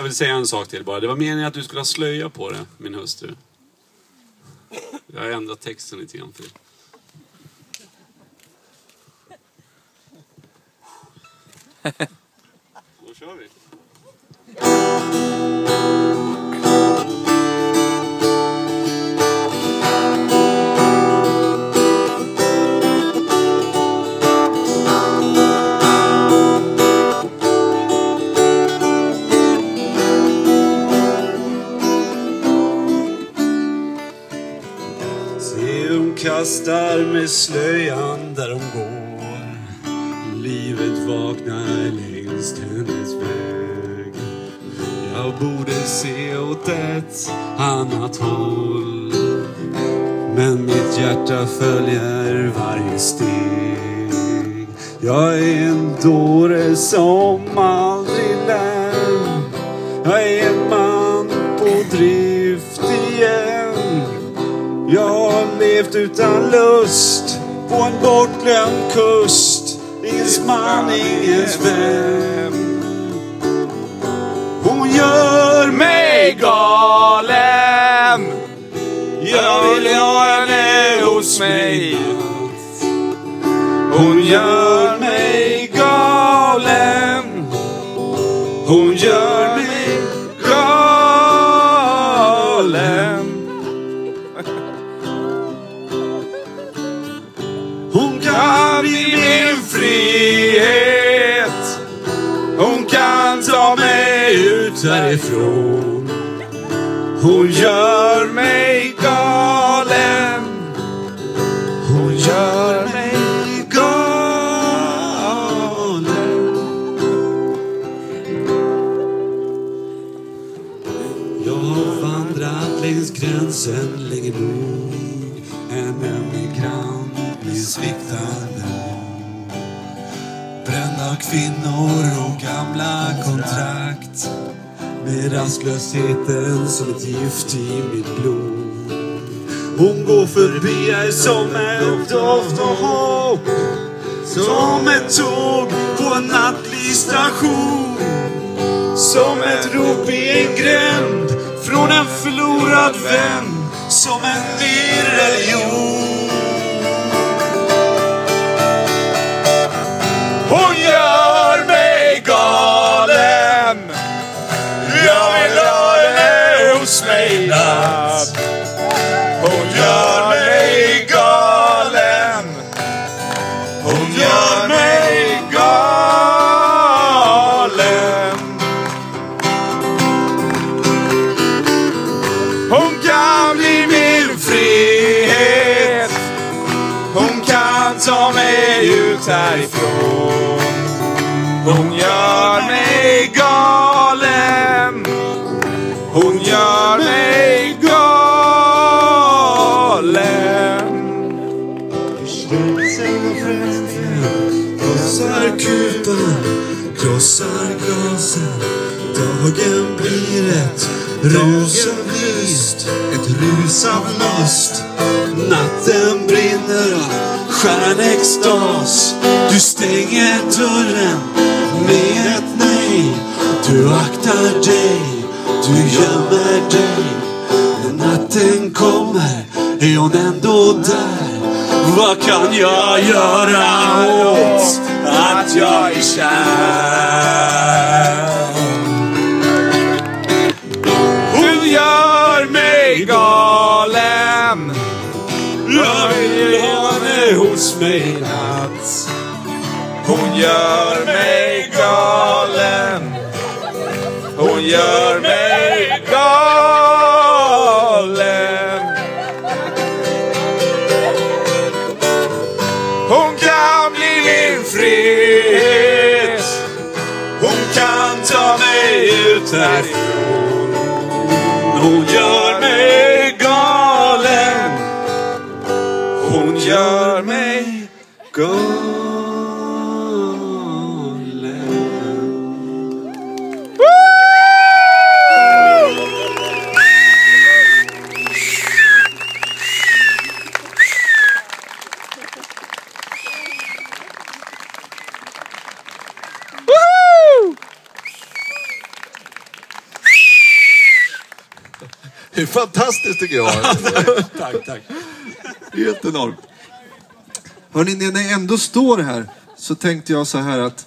vill säga en sak till bara. Det var meningen att du skulle ha slöja på det, min hustru. Jag har ändrat texten lite grann för det. Då kör vi. Kastar med slöjan där de går. Livet vaknar längs hennes väg. Jag borde se åt ett annat håll, men mitt hjärta följer varje steg. Jag är en dåre som aldrig lär. Jag är en man på drift igen. Jag har levt utan lust på en bortglömd kust. Ingens man, ingens vän. Hon gör mig galen. Jag vill ha henne hos mig. Hon gör mig galen. Hon gör mig galen. Hon kan bli min frihet. Hon kan ta mig ut härifrån. Hon gör mig galen. Hon gör mig galen. Jag har vandrat längs gränsen länge nog. En emigrant blir sviktande. Brända kvinnor och gamla kontrakt. Med rastlösheten som ett gift i mitt blod. Hon går förbi här som en doft och hopp. Som ett tåg på en nattlig station. Som ett rop i en gränd från en förlorad vän. Som en ny religion. Hon gör mig galen. Jag vill ha henne hos mig natt. Hon gör mig galen. Hon gör mig galen. Hon kan bli min frihet. Hon kan ta mig ut härifrån. Hon gör mig galen. Hon gör mig galen. Slutsen och främsten krossar kupan, krossar glasen. Dagen blir ett rus av lust, ett rus av lust. Natten brinner av stjärnextas. Du stänger dörren med ett nej. Du aktar dig, du gömmer dig. När natten kommer är hon ändå där. Vad kan jag göra åt att jag är kär? Hon gör mig galen. Jag vill ha henne hos mig natt. Hon gör mig galen. Hon gör mig galen. Hon kan bli min frihet. Hon kan ta mig ut härifrån. Hon gör mig galen. Hon gör mig galen. Det är fantastiskt tycker jag. Tack. Helt enormt. Hörrni, när ni ändå står här så tänkte jag så här att